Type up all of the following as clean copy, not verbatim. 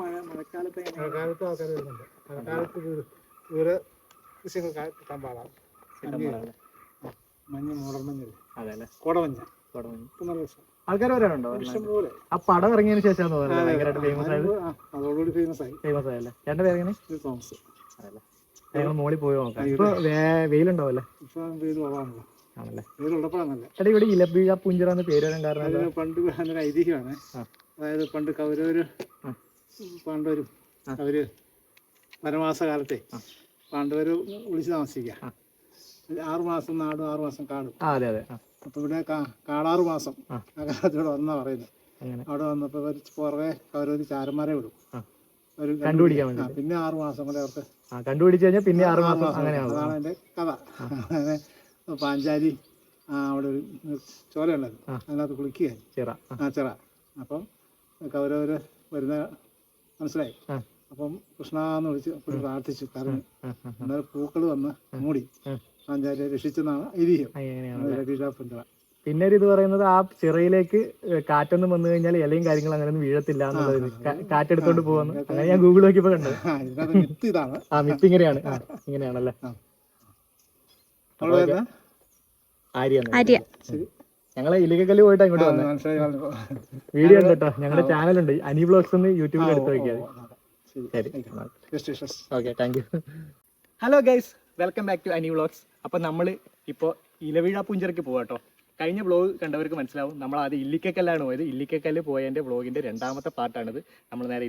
മഴക്കാലത്ത് ആൾക്കാർ വരുന്നുണ്ട്. മഴക്കാലത്ത് ദൂരെ കൃഷികൾ കിട്ടാൻ പാടാണ്. മഞ്ഞ് മൂടർമഞ്ഞില്ല, അതെ, കോടമഞ്ഞ നല്ല രസം. ആൾക്കാർ വരാനുണ്ടോ? ഇഷ്ടംപോലെ. ആ പടം ഇറങ്ങിയതിന് ശേഷം ഭയങ്കരമായിട്ട് ഫേമസ് ആയത്. അതോടുകൂടി ഫേമസ് ആയല്ലേ. എന്റെ പേര് എങ്ങനെ? തോമസ്. അതല്ലേ, ഞങ്ങൾ മോളിൽ പോയി നോക്കാം. ഇപ്പൊ വെയിലുണ്ടാവല്ലേ? ഇപ്പൊ വെയിൽ കുറവാണല്ലോ. ആണല്ലേ, വെയിലുള്ളപ്പോഴാണല്ലേ. ചേട്ടാ, ഇവിടെ ഇലവീഴ പുഞ്ചിറ എന്ന് പേര് വരാൻ കാരണം പണ്ട് ഒരു ഐതിഹ്യമാണ്. അതായത് പണ്ട് കൗരവരും പാണ്ഡവരും അവര് വനവാസകാലത്തെ പാണ്ഡവര് വിളിച്ച് താമസിക്കുക. 6 മാസം നാടും 6 മാസം കാടും. അപ്പൊ ഇവിടെ കാടാറ് മാസം ആ കാലത്ത് ഇവിടെ വന്നാ പറയുന്നത്. അവിടെ വന്നപ്പോ പുറകെ കൗരവര് ചാരന്മാരെ വിടും കണ്ടുപിടിക്കാൻ വേണ്ടി. പിന്നെ 6 മാസം കൂടെ അവർക്ക് കണ്ടുപിടിച്ചു കഴിഞ്ഞാൽ പിന്നെ 6 മാസം. അതാണ് എന്റെ കഥ. പാഞ്ചാലി അവിടെ ഒരു ചോലയുണ്ടായിരുന്നു, അതിനകത്ത് കുളിക്കുക ചിറ. അപ്പം കൗരവര് വരുന്ന മനസ്സിലായി. അപ്പം കൃഷ്ണന്ന് വിളിച്ച് പ്രാർത്ഥിച്ചു കരഞ്ഞു. അന്നേരം പൂക്കൾ വന്ന് മൂടി പാഞ്ചാലിയെ രക്ഷിച്ചെന്നാണ് ഐതിഹ്യം. പിന്നെ ഇത് പറയുന്നത് ആ ചിറയിലേക്ക് കാറ്റൊന്നും വന്നു കഴിഞ്ഞാൽ ഇലയും കാര്യങ്ങളും അങ്ങനെ ഒന്നും വീഴത്തില്ല എന്നുള്ളത്, കാറ്റെടുത്തോണ്ട് പോകുന്നു. അങ്ങനെ ഞാൻ ഗൂഗിൾ നോക്കിയപ്പോ കണ്ടത്. ആ മിത്ത് ഇങ്ങനെയാണ്, ഇങ്ങനെയാണല്ലേ. ആര്യ. ഞങ്ങളെ ഇല്ലിക്കല്ല് പോയിട്ട് അങ്ങോട്ട് വന്നു. വീഡിയോ ഉണ്ട് കേട്ടോ, ഞങ്ങളുടെ ചാനലുണ്ട് അനി വ്ലോഗ്സ് എന്ന് യൂട്യൂബിൽ എടുത്ത് നോക്കിയാൽ. ശരി, okay, thank you. Hello guys, welcome back to Ani vlogs. അപ്പം നമ്മൾ ഇപ്പോൾ ഇലവീഴ പുഞ്ചിറയ്ക്ക് പോകാം കേട്ടോ. കഴിഞ്ഞ വ്ലോഗ് കണ്ടവർക്ക് മനസ്സിലാവും, നമ്മൾ ആദ്യം ഇല്ലിക്കല്ലാണ് പോയത്. ഇല്ലിക്കല്ല് പോയതിൻ്റെ വ്ലോഗിൻ്റെ 2ാമത്തെ പാർട്ടാണിത്. നമ്മൾ നേരെ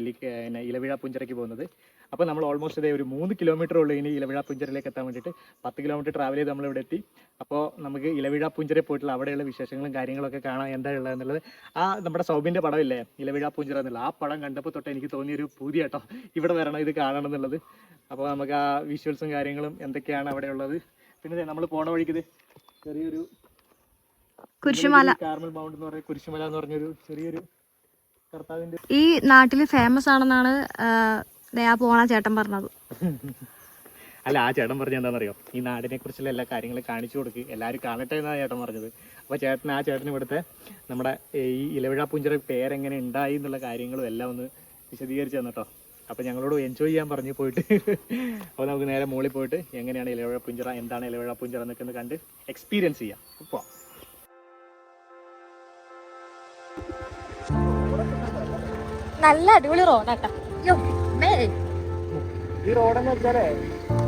ഇലവീഴ പുഞ്ചിറയ്ക്ക് പോകുന്നത്. അപ്പോൾ നമ്മൾ ഓൾമോസ്റ്റ് ഇതേ ഒരു 3 കിലോമീറ്റർ ഉള്ളൂ ഇനി ഇലവീഴ പുഞ്ചിറയിലേക്ക് എത്താൻ വേണ്ടിയിട്ട്. 10 കിലോമീറ്റർ ട്രാവൽ ചെയ്ത് നമ്മളിവിടെ എത്തി. അപ്പോൾ നമുക്ക് ഇലവീഴ പുഞ്ചിറയിൽ പോയിട്ടുള്ള അവിടെയുള്ള വിശേഷങ്ങളും കാര്യങ്ങളൊക്കെ കാണാൻ എന്താ ഉള്ളതെന്നുള്ളത് നമ്മുടെ സൗബിൻ്റെ പടമില്ലേ ഇലവീഴ പുഞ്ചിറ എന്നുള്ള ആ പടം കണ്ടപ്പോൾ തൊട്ട് എനിക്ക് തോന്നിയൊരു പൂതി കേട്ടോ, ഇവിടെ വരണം, ഇത് കാണണം എന്നുള്ളത്. അപ്പോൾ നമുക്ക് ആ വിഷ്വൽസും കാര്യങ്ങളും എന്തൊക്കെയാണ് അവിടെ ഉള്ളത്. പിന്നെ നമ്മൾ പോണ വഴിക്ക് ചെറിയൊരു കുരിശുമല, കാർമൽ മൗണ്ട് എന്ന് പറയുന്ന കുരിശുമല എന്ന് പറഞ്ഞൊരു ചെറിയൊരു കർത്താവിന്റെ ഈ നാട്ടില് ഫേമസ് ആണെന്നാണ് ആ പോണ ചേട്ടൻ പറഞ്ഞത്. അല്ല, ആ ചേട്ടൻ പറഞ്ഞ എന്താണെന്നറിയോ, ഈ നാടിനെ കുറിച്ചുള്ള എല്ലാ കാര്യങ്ങളും കാണിച്ചു കൊടുക്കുക, എല്ലാവരും കാണട്ടെ എന്നാണ് ചേട്ടൻ പറഞ്ഞത്. അപ്പോൾ ആ ചേട്ടൻ ഇവിടുത്തെ നമ്മുടെ ഈ ഇലവീഴ പുഞ്ചിറ പേരെങ്ങനെ ഉണ്ടായി എന്നുള്ള കാര്യങ്ങളും എല്ലാം ഒന്ന് വിശദീകരിച്ച് തന്നിട്ടോ. അപ്പോൾ ഞങ്ങളോട് എൻജോയ് ചെയ്യാൻ പറഞ്ഞു പോയിട്ട്. അപ്പോൾ നമുക്ക് നേരെ മുകളിൽ പോയിട്ട് എങ്ങനെയാണ് ഇലവീഴ പുഞ്ചിറ, എന്താണ് ഇലവീഴ പുഞ്ചിറ എന്നൊക്കെ ഒന്ന് കണ്ട് എക്സ്പീരിയൻസ് ചെയ്യാം. ഇപ്പോൾ നല്ല അടിപൊളി റോഡാട്ടോ. ഈ റോഡെന്ന് വെച്ചാലേ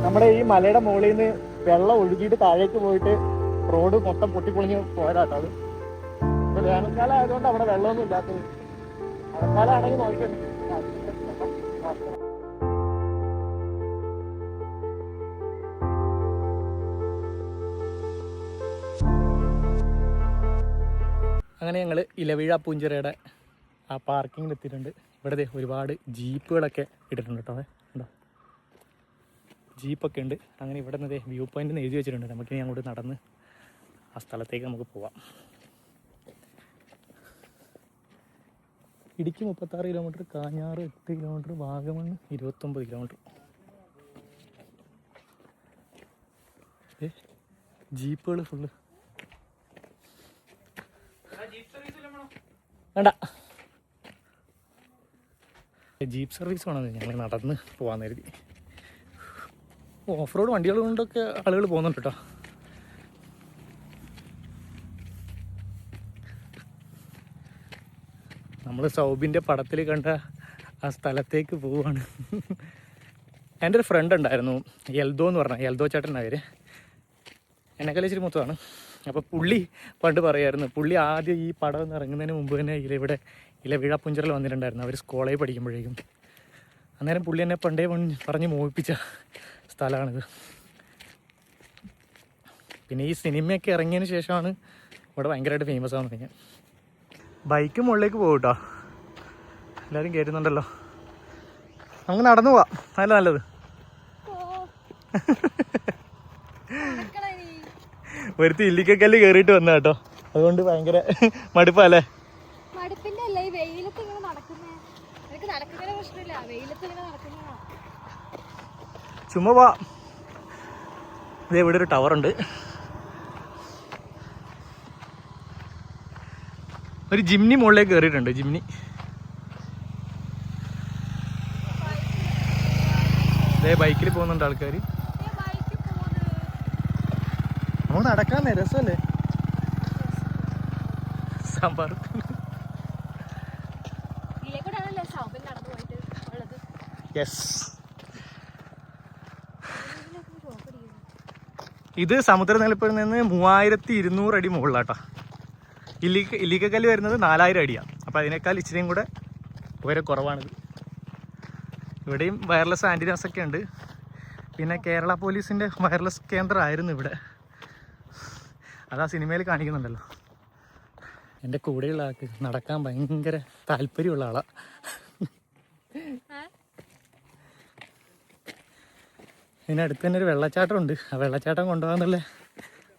നമ്മുടെ ഈ മലയുടെ മുകളിൽ നിന്ന് വെള്ളം ഒഴുകിയിട്ട് താഴേക്ക് പോയിട്ട് റോഡ് മൊത്തം പൊട്ടിപ്പൊളിഞ്ഞ് പോയതാട്ടോ. അത് ഇപ്പൊ വേനൽക്കാലം ആയതുകൊണ്ട് അവിടെ വെള്ളമൊന്നും ഇല്ലാത്തത്. മഴക്കാലം ആണെങ്കിൽ നോക്കിയത്. അങ്ങനെ ഞങ്ങൾ ഇലവീഴ പുഞ്ചിറയുടെ ആ പാർക്കിങ്ങിൽ എത്തിയിട്ടുണ്ട്. ഇവിടെ ഒരുപാട് ജീപ്പുകളൊക്കെ ഇട്ടിട്ടുണ്ട് കേട്ടോ. ഉണ്ടോ, ജീപ്പൊക്കെ ഉണ്ട്. അങ്ങനെ ഇവിടെ നിന്ന് വ്യൂ പോയിന്റ് എഴുതി വെച്ചിട്ടുണ്ട്. നമുക്കിനി അങ്ങോട്ട് നടന്ന് ആ സ്ഥലത്തേക്ക് നമുക്ക് പോവാം. Idukki 36 kilometre, Kanjar 8 kilometre, Vagamon 29 kilometre. ജീപ്പുകൾ ഫുള്ള്. വേണ്ട, ജീപ്പ് സർവീസ് വേണമെന്ന് ഞങ്ങൾ നടന്ന് പോകാൻ കരുതി. ഓഫ് റോഡ് വണ്ടികൾ കൊണ്ടൊക്കെ ആളുകൾ പോകുന്നുണ്ട് കേട്ടോ. നമ്മൾ സൗബിൻ്റെ പടത്തിൽ കണ്ട ആ സ്ഥലത്തേക്ക് പോവുകയാണ്. എൻ്റെ ഒരു ഫ്രണ്ട് ഉണ്ടായിരുന്നു, എൽദോ എന്ന് പറഞ്ഞാൽ, എൽദോ ചേട്ടൻ്റെ പേര്. എന്നെക്കാൾ ഇച്ചിരി മൊത്തമാണ്. അപ്പോൾ പുള്ളി പണ്ട് പറയായിരുന്നു, പുള്ളി ആദ്യം ഈ പടം ഇറങ്ങുന്നതിന് മുമ്പ് തന്നെ ഇവിടെ ഇലവീഴ പുഞ്ചിറയിൽ വന്നിട്ടുണ്ടായിരുന്നു. അവർ കോളേജിൽ പഠിക്കുമ്പോഴേക്കും. അന്നേരം പുള്ളി എന്നെ പണ്ടേ പറഞ്ഞ് മോഹിപ്പിച്ച സ്ഥലമാണിത്. പിന്നെ ഈ സിനിമയൊക്കെ ഇറങ്ങിയതിന് ശേഷമാണ് ഇവിടെ ഭയങ്കരമായിട്ട് ഫേമസ് ആണെന്ന് പറഞ്ഞാൽ. ബൈക്ക് മുകളിലേക്ക് പോകും കേട്ടോ, എല്ലാവരും കയറ്റുന്നുണ്ടല്ലോ. നമുക്ക് നടന്നു പോവാം, നല്ലത്. ഒരുത്തി ഇല്ലിക്കല്ല് കയറിയിട്ട് വന്ന കേട്ടോ, അതുകൊണ്ട് ഭയങ്കര മടുപ്പല്ലേ. ചുമ്മാ പോവാ. ഇതേ ഇവിടെ ഒരു ടവറുണ്ട്. ഒരു ജിംനി മുകളിലേക്ക് കയറിയിട്ടുണ്ട്, ജിംനി. ബൈക്കിൽ പോകുന്നുണ്ട് ആൾക്കാർ. നമുക്ക് നടക്കാൻ രസമല്ലേ സാമ്പാർ. യെസ്, ഇത് സമുദ്രനിരപ്പിൽ നിന്ന് 3200 അടി മുകളിലാട്ടോ. ഇല്ലിക്കക്കല്ല് വരുന്നത് 4000 അടിയാണ്. അപ്പോൾ അതിനേക്കാൾ ഇച്ചിരിയും കൂടെ ഉയരം കുറവാണിത്. ഇവിടെയും വയർലെസ് ആൻറ്റിനാസ് ഒക്കെ ഉണ്ട്. പിന്നെ കേരള പോലീസിൻ്റെ വയർലെസ് കേന്ദ്രമായിരുന്നു ഇവിടെ. അതാ സിനിമയിൽ കാണിക്കുന്നുണ്ടല്ലോ. എൻ്റെ കൂടെയുള്ള ആൾക്ക് നടക്കാൻ ഭയങ്കര താല്പര്യമുള്ള ആളാണ്. ഇതിനടുത്ത് തന്നെ ഒരു വെള്ളച്ചാട്ടം ഉണ്ട്. ആ വെള്ളച്ചാട്ടം കൊണ്ടുപോകാന്നുള്ള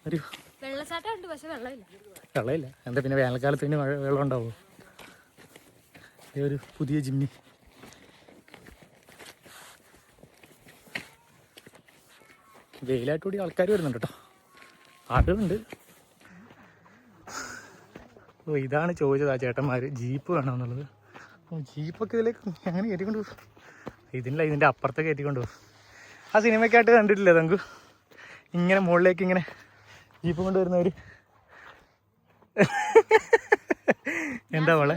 ഒരു വെള്ളച്ചാട്ടം ഉണ്ട്, പക്ഷെ വെള്ളമില്ല. എന്താ പിന്നെ വേനൽക്കാലത്ത് പിന്നെ വെള്ളം ഉണ്ടാവുമോ? ഒരു പുതിയ ജിമ്മി. വെയിലായിട്ട് കൂടി ആൾക്കാർ വരുന്നുണ്ട് കേട്ടോ. അതുണ്ട്. ഓ, ഇതാണ് ചോദിച്ചത് ആ ചേട്ടന്മാർ, ജീപ്പ് വേണമെന്നുള്ളത്. ജീപ്പൊക്കെ ഇതിലേക്ക് എങ്ങനെ കയറ്റിക്കൊണ്ട് പോകും? ഇതില്ല, ഇതിൻ്റെ അപ്പുറത്തെ കയറ്റിക്കൊണ്ട് പോകും. ആ സിനിമയ്ക്കായിട്ട് കണ്ടിട്ടില്ലേ തങ്കു? ഇങ്ങനെ മുകളിലേക്ക് ഇങ്ങനെ ജീപ്പ് കൊണ്ടുവരുന്നവർ. എന്താ മോളെ?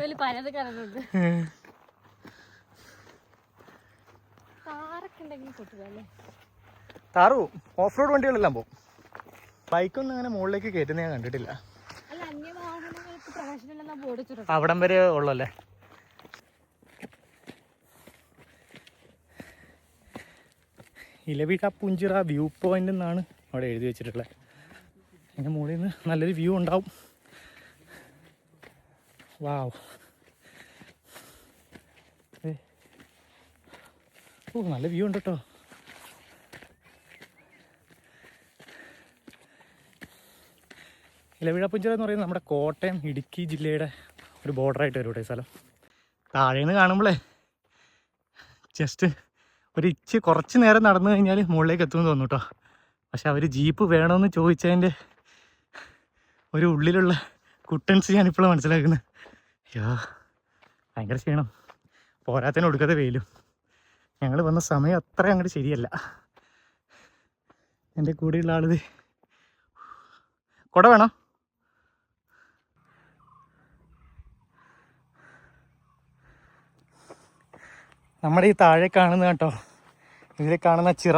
താറു ഓഫ് റോഡ് വണ്ടികളെല്ലാം പോകും. ബൈക്കൊന്നും അങ്ങനെ മുകളിലേക്ക് കയറ്റുന്ന ഞാൻ കണ്ടിട്ടില്ല. അവിടം വരെ ഉള്ളല്ലേ. ഇലവിഴാപ്പൂഞ്ചിറ വ്യൂ പോയിന്റ് എന്നാണ് അവിടെ എഴുതി വെച്ചിട്ടുള്ളത്. അതിൻ്റെ മുകളിൽ നിന്ന് നല്ലൊരു വ്യൂ ഉണ്ടാവും. വാവ്, ഓ നല്ല വ്യൂ ഉണ്ട് കേട്ടോ. ഇലവിഴാപ്പൂഞ്ചിറ എന്ന് പറയുന്നത് നമ്മുടെ കോട്ടയം ഇടുക്കി ജില്ലയുടെ ഒരു ബോർഡറായിട്ട് വരും ഇവിടെ സ്ഥലം. താഴേന്ന് കാണുമ്പോഴേ ജസ്റ്റ് ഒരു കുറച്ച് നേരം നടന്നു കഴിഞ്ഞാൽ മുകളിലേക്ക് എത്തുമെന്ന് തോന്നും കേട്ടോ. പക്ഷെ അവർ ജീപ്പ് വേണമെന്ന് ചോദിച്ചതിൻ്റെ ഒരു ഉള്ളിലുള്ള കുട്ടൻസ് ഞാനിപ്പോഴും മനസ്സിലാക്കുന്നത്. അയ്യോ, ഭയങ്കര ക്ഷീണം, പോരാത്തതിന് ഒടുക്കത്തെ വെയിലും. ഞങ്ങൾ വന്ന സമയം അത്ര അങ്ങോട്ട് ശരിയല്ല. എൻ്റെ കൂടെയുള്ള ആളിത് കുട വേണോ? നമ്മുടെ ഈ താഴെ കാണുന്ന കേട്ടോ, ഇതിൽ കാണുന്ന ചിറ.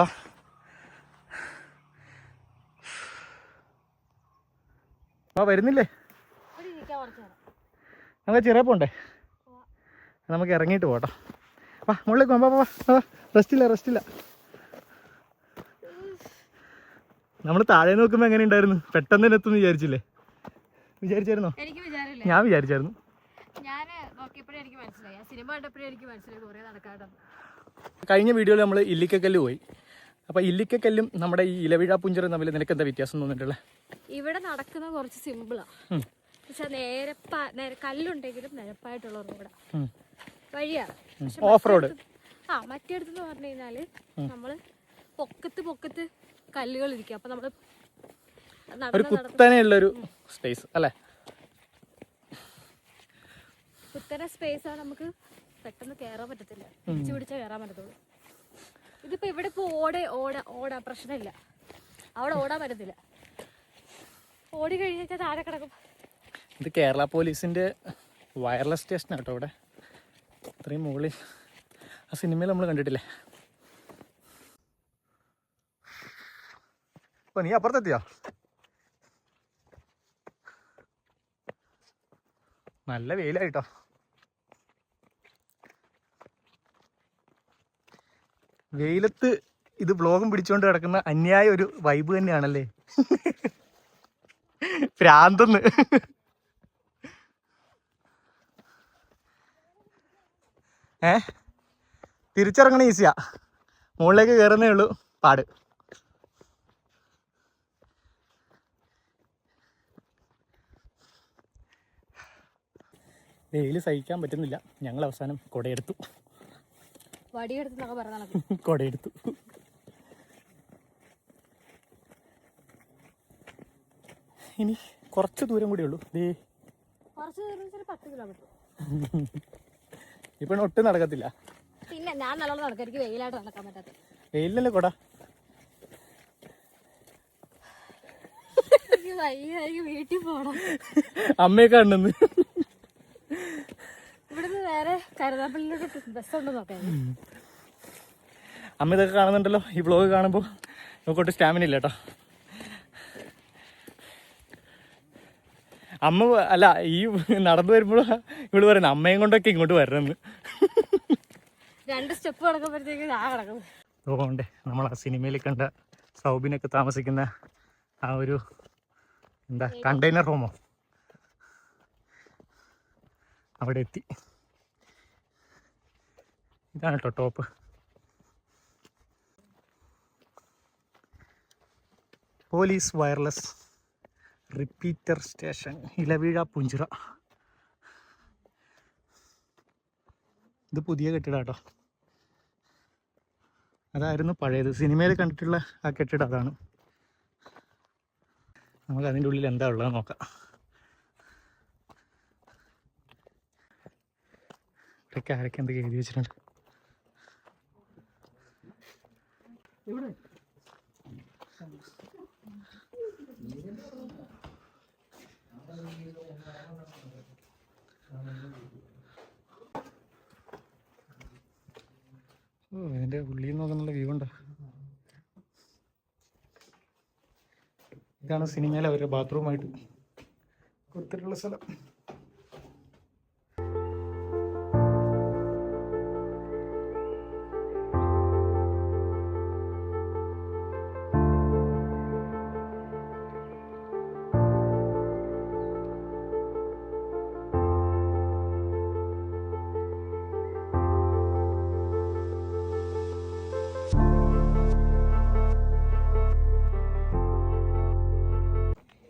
വരുന്നില്ലേ? നമുക്ക് ചിറ പോണ്ടേ? നമുക്ക് ഇറങ്ങിയിട്ട് പോട്ടോ. വാ മുകളിലേക്ക് പോകാം. റെസ്റ്റില്ല. നമ്മൾ താഴെ നോക്കുമ്പോൾ എങ്ങനെ ഉണ്ടായിരുന്നു? പെട്ടെന്ന് തന്നെ എത്തുമെന്ന് വിചാരിച്ചായിരുന്നോ? ഞാൻ വിചാരിച്ചായിരുന്നു. കഴിഞ്ഞ വീഡിയോയിൽ നമ്മൾ ഇല്ലിക്കക്കല്ല് പോയി. അപ്പൊ ഇല്ലിക്കക്കല്ലും നമ്മുടെ ഈ ഇലവിഴാപ്പൂഞ്ചിറ തമ്മിൽ നിനക്ക് എന്താ വ്യത്യാസം തോന്നിട്ടുള്ളത്? ഇവിടെ നടക്കുന്നത് കുറച്ച് സിമ്പിളാ. പക്ഷെ നേരെ കല്ലുണ്ടെങ്കിലും നിരപ്പായിട്ടുള്ള റോഡാ, വഴിയാണ്. Off road. മറ്റേടത്തെന്ന് പറഞ്ഞു കഴിഞ്ഞാല് നമ്മള് പൊക്കത്ത് കല്ലുകൾ ഇരിക്കും. അപ്പൊ നമ്മള് ഒരു കുത്തനെയുള്ളൊരു സ്പേസ് അല്ലേ? കുത്തനെ സ്പേസ് ആണ്, നമുക്ക് പെട്ടെന്ന് കയറാൻ പറ്റത്തില്ല, പിടിച്ചാൽ കയറാൻ പറ്റത്തുള്ളൂ. ഇതിപ്പോ ഇവിടെ ഇപ്പൊ ഓടാ പ്രശ്നമില്ല, അവിടെ ഓടാൻ പറ്റത്തില്ല. ഓടി കഴിഞ്ഞാൽ താഴെ കിടക്കും. ഇത് കേരള പോലീസിന്റെ വയർലെസ് സ്റ്റേഷൻ കേട്ടോ. ഇവിടെ ഇത്രയും മുകളിൽ ആ സിനിമയിൽ നമ്മൾ കണ്ടിട്ടില്ലേ? അപ്പൊ നീ അപ്പുറത്തെത്തിയോ? നല്ല വെയിലായിട്ടോ. വെയിലത്ത് ഇത് വ്ളോഗും പിടിച്ചോണ്ട് കിടക്കുന്ന അന്യായ ഒരു വൈബ് തന്നെയാണല്ലേ. പ്രാന്തെന്ന്. തിരിച്ചിറങ്ങണ ഈസിയാ, മുകളിലേക്ക് കയറുന്നേ ഉള്ളൂ പാട്. വെയിൽ സഹിക്കാൻ പറ്റുന്നില്ല. ഞങ്ങൾ അവസാനം കുടയെടുത്തു. കുടയെടുത്തു. ഇനി കുറച്ച് ദൂരം കൂടി ഉള്ളൂ. ഇപ്പൊ ഒട്ടും നടക്കത്തില്ല. പിന്നെ ഞാൻ നല്ലോണം നടക്കാം, എനിക്ക് വെയിലായിട്ട് നടക്കാൻ പറ്റാത്ത. വെയിലല്ലേ കൊട. വീട്ടിൽ പോണം. അമ്മയൊക്കെ കണ്ടെന്ന്. ഇവിടുന്ന് വേറെ കരുനാപ്പള്ളിയിലോട്ട് ബസ്സുണ്ടോ നോക്കാൻ. അമ്മ ഇതൊക്കെ കാണുന്നുണ്ടല്ലോ ഈ വ്ളോഗ് കാണുമ്പോൾ. നോക്കോട്ട് സ്റ്റാമിന ഇല്ല കേട്ടോ. അമ്മ അല്ല ഈ നടന്നു വരുമ്പോൾ ഇവള് പറയുന്നത് അമ്മയും കൊണ്ടൊക്കെ ഇങ്ങോട്ട് വരണമെന്ന്. 2 സ്റ്റെപ്പ് കിടക്കുമ്പോഴത്തേക്ക് ഞാൻ കിടക്കുന്നു. അതുകൊണ്ട് നമ്മൾ ആ സിനിമയിൽ കണ്ട സൗബിനൊക്കെ താമസിക്കുന്ന ആ ഒരു എന്താ കണ്ടെയ്നർ റൂമോ അവിടെ എത്തി. ഇതാണ് കേട്ടോ top. Police wireless repeater station, Ilaveezha Poonchira. ഇത് പുതിയ കെട്ടിടം കേട്ടോ. അതായിരുന്നു പഴയത്. സിനിമയിൽ കണ്ടിട്ടുള്ള ആ കെട്ടിടം അതാണ്. നമുക്ക് അതിൻ്റെ ഉള്ളിൽ എന്താ ഉള്ളത് നോക്കാം. ഇവിടെയൊക്കെ ആരൊക്കെ എന്തൊക്കെ എഴുതി വെച്ചിട്ടുണ്ട്. ഇതിൻ്റെ ഉള്ളിൽ നിന്ന് നോക്കുന്നുള്ള വ്യൂ ഉണ്ട്. ഇതാണ് സിനിമയിലെ അവരുടെ ബാത്റൂമായിട്ട് കൊടുത്തിട്ടുള്ള സ്ഥലം.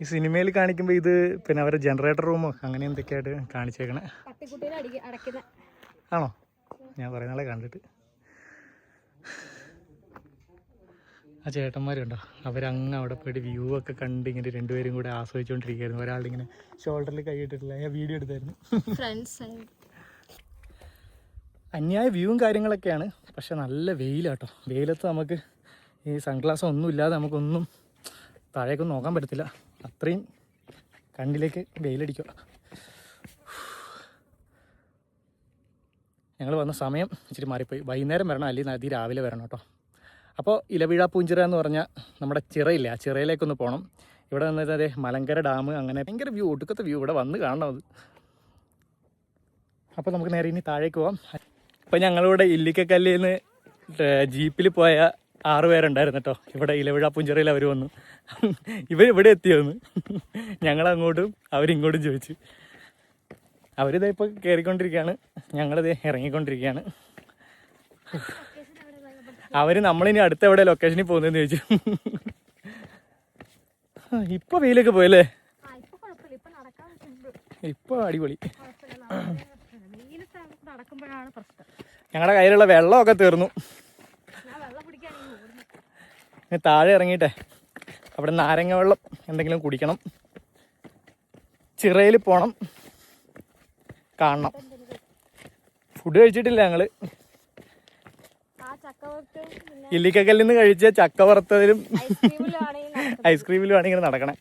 ഈ സിനിമയിൽ കാണിക്കുമ്പോൾ ഇത് പിന്നെ അവരുടെ ജനറേറ്റർ റൂമോ അങ്ങനെ എന്തൊക്കെയായിട്ട് കാണിച്ചേക്കണേ. ആണോ? ഞാൻ കുറേ നാളെ കണ്ടിട്ട്. ആ ചേട്ടന്മാരുണ്ടോ, അവരങ്ങ് അവിടെ പോയിട്ട് വ്യൂ ഒക്കെ കണ്ട് ഇങ്ങനെ രണ്ടുപേരും കൂടെ ആസ്വദിച്ചുകൊണ്ടിരിക്കുകയായിരുന്നു. ഒരാളുടെ ഇങ്ങനെ ഷോൾഡറിൽ കൈയിട്ടിട്ടില്ല. ഞാൻ വീഡിയോ എടുത്തായിരുന്നു. അന്യായ വ്യൂവും കാര്യങ്ങളൊക്കെയാണ്. പക്ഷെ നല്ല വെയിലാട്ടോ. വെയിലത്ത് നമുക്ക് ഈ സൺഗ്ലാസ് ഒന്നും ഇല്ലാതെ നമുക്കൊന്നും താഴേക്കൊന്നും നോക്കാൻ പറ്റത്തില്ല. അത്രയും കണ്ണിലേക്ക് വെയിലടിക്കുക. ഞങ്ങൾ വന്ന സമയം ഇച്ചിരി മാറിപ്പോയി. വൈകുന്നേരം വരണം, അല്ലെങ്കിൽ രാവിലെ വരണം കേട്ടോ. അപ്പോൾ ഇലവീഴ പൂഞ്ചിറ എന്ന് പറഞ്ഞാൽ നമ്മുടെ ചിറയില്ലേ, ആ ചിറയിലേക്കൊന്ന് പോകണം. ഇവിടെ വന്നത് അതെ മലങ്കര ഡാം, അങ്ങനെ ഭയങ്കര വ്യൂ, ഒടുക്കത്തെ വ്യൂ. ഇവിടെ വന്ന് കാണണം അത്. അപ്പോൾ നമുക്ക് നേരെ ഇനി താഴേക്ക് പോകാം. ഇപ്പോൾ ഞങ്ങളിവിടെ ഇല്ലിക്കക്കല്ലിൽ നിന്ന് ജീപ്പിൽ പോയ 6 പേരുണ്ടായിരുന്നു കേട്ടോ. ഇവിടെ ഇലവീഴ പൂഞ്ചിറയിൽ അവർ വന്നു. ഇവരിവിടെ എത്തിയെന്ന്. ഞങ്ങളങ്ങോട്ടും അവരിങ്ങോട്ടും ചോദിച്ചു. അവരിത് ഇപ്പോൾ കയറിക്കൊണ്ടിരിക്കുകയാണ്, ഞങ്ങളിത് ഇറങ്ങിക്കൊണ്ടിരിക്കുകയാണ്. അവർ നമ്മളിനി അടുത്ത എവിടെ ലൊക്കേഷനിൽ പോകുന്നതെന്ന് ചോദിച്ചു. ഇപ്പോൾ വെയിലൊക്കെ പോയല്ലേ? ഇപ്പോൾ അടിപൊളി. ഞങ്ങളുടെ കയ്യിലുള്ള വെള്ളമൊക്കെ തീർന്നു. താഴെ ഇറങ്ങിയിട്ടെ അവിടെ നാരങ്ങ വെള്ളം എന്തെങ്കിലും കുടിക്കണം. ചിറയിൽ പോകണം, കാണണം. ഫുഡ് കഴിച്ചിട്ടില്ല ഞങ്ങൾ. ഇല്ലിക്കക്കല്ലിൽ നിന്ന് കഴിച്ച ചക്ക വറുത്തതിലും ഐസ്ക്രീമിലും ആണ് ഇങ്ങനെ നടക്കണേ.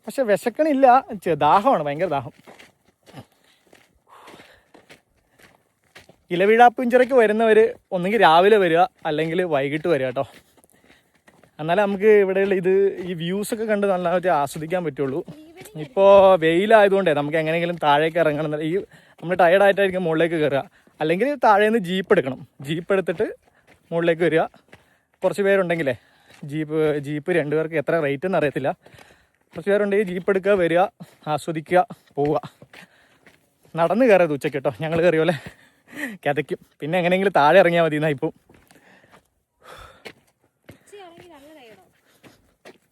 പക്ഷെ വിശക്കണില്ല, ദാഹമാണ്, ഭയങ്കര ദാഹം. ഇലവീഴ പൂഞ്ചിറയ്ക്ക് വരുന്നവർ ഒന്നുകിൽ രാവിലെ വരിക അല്ലെങ്കിൽ വൈകിട്ട് വരിക കേട്ടോ. എന്നാലേ നമുക്ക് ഇവിടെയുള്ള ഈ വ്യൂസൊക്കെ കണ്ട് നല്ലതായിട്ട് ആസ്വദിക്കാൻ പറ്റുള്ളൂ. ഇപ്പോൾ വെയിലായതുകൊണ്ടേ നമുക്ക് എങ്ങനെയെങ്കിലും താഴേക്ക് ഇറങ്ങണം. നമ്മൾ ടയർഡായിട്ടായിരിക്കും മുകളിലേക്ക് കയറുക. അല്ലെങ്കിൽ താഴെ നിന്ന് ജീപ്പ് എടുക്കണം. ജീപ്പ് എടുത്തിട്ട് മുകളിലേക്ക് വരിക. കുറച്ച് പേരുണ്ടെങ്കിലേ ജീപ്പ് 2 പേർക്ക് എത്ര റേറ്റ് എന്ന് അറിയത്തില്ല. കുറച്ച് പേരുണ്ടെങ്കിൽ ജീപ്പ് എടുക്കുക, വരിക, ആസ്വദിക്കുക, പോവുക. നടന്ന് കയറിയത് ഉച്ചയ്ക്ക് കേട്ടോ. ഞങ്ങൾ കയറിയോലെ കിതയ്ക്കും. പിന്നെ എങ്ങനെയെങ്കിലും താഴെ ഇറങ്ങിയാൽ മതി. എന്നാൽ ഇപ്പോൾ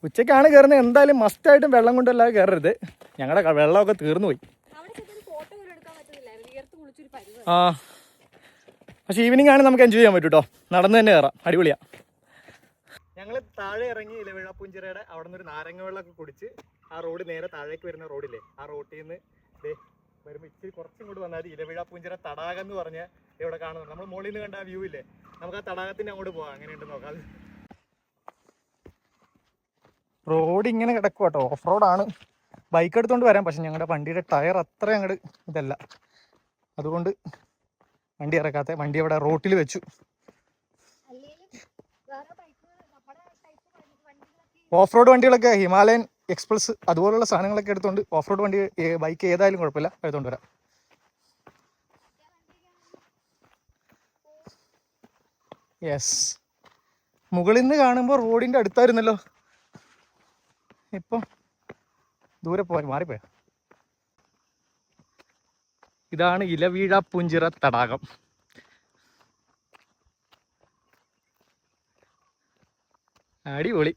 ഉച്ചയ്ക്കാണ് കയറുന്നത്. എന്തായാലും മസ്റ്റായിട്ടും വെള്ളം കൊണ്ടല്ലാതെ കയറരുത്. ഞങ്ങളുടെ വെള്ളമൊക്കെ തീർന്നു പോയി. ആ പക്ഷെ ഈവനിങ് ആണ് നമുക്ക് എൻജോയ് ചെയ്യാൻ പറ്റും കേട്ടോ. നടന്ന് തന്നെ കയറാം, അടിപൊളിയാ. ഞങ്ങൾ താഴെ ഇറങ്ങി ഇലവീഴ പൂഞ്ചിറയുടെ അവിടെ നിന്ന് ഒരു നാരങ്ങ വെള്ളമൊക്കെ കുടിച്ച് ആ റോഡ് നേരെ താഴേക്ക് വരുന്ന റോഡില്ലേ, ആ റോട്ടിൽ നിന്ന് വരുമ്പോൾ ഇച്ചിരി കുറച്ചും കൂടി വന്നാൽ ഇലവീഴ പൂഞ്ചിറ തടാകം എന്ന് പറഞ്ഞ ഇവിടെ കാണുന്നത്. നമ്മൾ മുകളിൽ നിന്ന് കണ്ട വ്യൂ ഇല്ലേ, നമുക്ക് ആ തടാകത്തിന്റെ അങ്ങോട്ട് പോവാം. അങ്ങനെയുണ്ട് നോക്കാം. റോഡ് ഇങ്ങനെ കിടക്കും കേട്ടോ, ഓഫ് റോഡാണ്. ബൈക്ക് എടുത്തുകൊണ്ട് വരാം, പക്ഷെ ഞങ്ങളുടെ വണ്ടിയുടെ ടയർ അത്ര അങ്ങോട്ട് ഇതല്ല, അതുകൊണ്ട് വണ്ടി ഇറക്കാത്ത. വണ്ടി അവിടെ റോട്ടിൽ വെച്ചു. ഓഫ് റോഡ് വണ്ടികളൊക്കെ ഹിമാലയൻ എക്സ്പ്രസ് അതുപോലുള്ള സാധനങ്ങളൊക്കെ എടുത്തുകൊണ്ട്, ഓഫ് റോഡ് വണ്ടി ബൈക്ക് ഏതായാലും കുഴപ്പമില്ല എടുത്തുകൊണ്ട് വരാം. യെസ്, മുകളിൽ നിന്ന് കാണുമ്പോൾ റോഡിൻ്റെ അടുത്തായിരുന്നല്ലോ, ഇപ്പം ദൂരെ പോയി മാറിപ്പോയ. ഇതാണ് ഇലവീഴാപ്പൂഞ്ചിറ തടാകം. അടിപൊളി.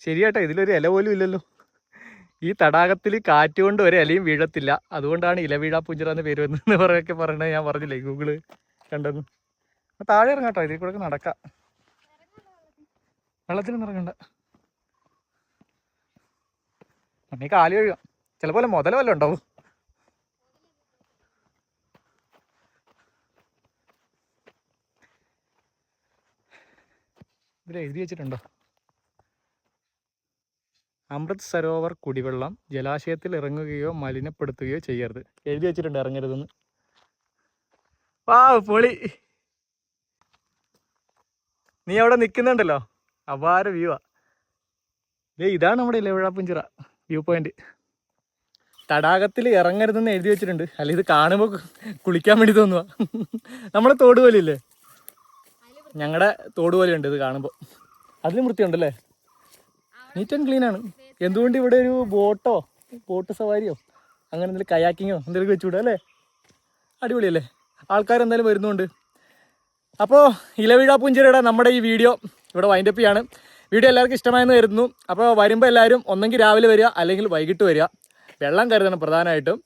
ശരിയാട്ടോ, ഇതിലൊരു ഇല പോലും ഇല്ലല്ലോ. ഈ തടാകത്തിൽ കാറ്റ് കൊണ്ട് ഒരു ഇലയും വീഴത്തില്ല, അതുകൊണ്ടാണ് ഇലവീഴാപ്പൂഞ്ചിറ എന്ന് പേര് വന്നതെന്ന് പറയൊക്കെ പറയണത് ഞാൻ പറഞ്ഞില്ലേ, ഗൂഗിള് കണ്ടെന്ന്. താഴെ ഇറങ്ങാട്ടോ, ഇതിൽ കൂടെ നടക്കാം. വെള്ളത്തിൽ ഇറങ്ങണ്ട, നമ്മീ കാല് കഴുകാം. ചിലപ്പോൾ മുതല വല്ലതും ഉണ്ടാവും. ഇതിൽ എഴുതി വെച്ചിട്ടുണ്ടോ, അമൃത് സരോവർ കുടിവെള്ളം ജലാശയത്തിൽ ഇറങ്ങുകയോ മലിനപ്പെടുത്തുകയോ ചെയ്യരുത്. എഴുതി വെച്ചിട്ടുണ്ട് ഇറങ്ങരുതെന്ന്. വാ പൊളി. നീ അവിടെ നിൽക്കുന്നുണ്ടല്ലോ, അപാര വ്യൂ ആ. ഇതാണ് നമ്മുടെ ഇലവീഴാപ്പൂഞ്ചിറ വ്യൂ പോയിന്റ്. തടാകത്തിൽ ഇറങ്ങരുതെന്ന് എഴുതി വെച്ചിട്ടുണ്ട്. അല്ല, ഇത് കാണുമ്പോൾ കുളിക്കാൻ വേണ്ടി തോന്നുക. നമ്മളെ തോട് പോലെയില്ലേ, ഞങ്ങളുടെ തോട് പോലെയുണ്ട് ഇത് കാണുമ്പോൾ. അതിലും വൃത്തിയുണ്ടല്ലേ, നീറ്റ് ആൻഡ് ക്ലീൻ ആണ്. എന്തുകൊണ്ട് ഇവിടെ ഒരു ബോട്ട് സവാരിയോ അങ്ങനെ എന്തെങ്കിലും കയാക്കിങ്ങോ എന്തെങ്കിലും വെച്ചുകൂടാ അല്ലേ? അടിപൊളിയല്ലേ, ആൾക്കാരെന്തായാലും വരുന്നുണ്ട്. അപ്പോൾ ഇലവീഴാപ്പൂഞ്ചിറയുടെ നമ്മുടെ ഈ വീഡിയോ ഇവിടെ വൈൻഡപ്പ് ചെയ്യാണ്. വീഡിയോ എല്ലാവർക്കും ഇഷ്ടമായെന്ന് കരുതുന്നു. അപ്പോൾ വരുമ്പോൾ എല്ലാവരും ഒന്നെങ്കിൽ രാവിലെ വരിക അല്ലെങ്കിൽ വൈകിട്ട് വരിക. വെള്ളം കരുതണം പ്രധാനമായിട്ടും.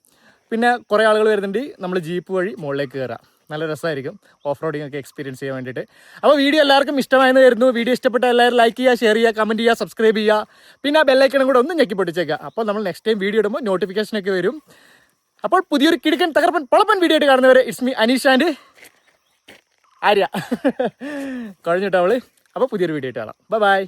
പിന്നെ കുറേ ആളുകൾ വരുന്നുണ്ട്, നമ്മൾ ജീപ്പ് വഴി മുകളിലേക്ക് കയറാം. നല്ല രസമായിരിക്കും ഓഫ് റോഡിംഗ് ഒക്കെ എക്സ്പീരിയൻസ് ചെയ്യാൻ വേണ്ടിയിട്ട്. അപ്പോൾ വീഡിയോ എല്ലാവർക്കും ഇഷ്ടമായെന്ന് കരുതുന്നു. വീഡിയോ ഇഷ്ടപ്പെട്ട എല്ലാവരും ലൈക്ക് ചെയ്യുക, ഷെയർ ചെയ്യുക, കമൻറ്റ് ചെയ്യുക, സബ്സ്ക്രൈബ് ചെയ്യുക. പിന്നെ ആ ബെല്ലൈക്കണും കൂടെ ഒന്ന് ഞെക്കി പൊട്ടിച്ചേക്കുക. അപ്പോൾ നമ്മൾ നെക്സ്റ്റ് ടൈം വീഡിയോ ഇടുമ്പോൾ നോട്ടിഫിക്കേഷനൊക്കെ വരും. അപ്പോൾ പുതിയൊരു കിടുക്കൻ തകർപ്പൻ പൊളപ്പൻ വീഡിയോ ആയിട്ട് കാണുന്നവരെ it's me Aneesh and Arya. കഴിഞ്ഞിട്ടോ അവള്. അപ്പോൾ പുതിയൊരു വീഡിയോ ആയിട്ട് കാണാം. ബൈ.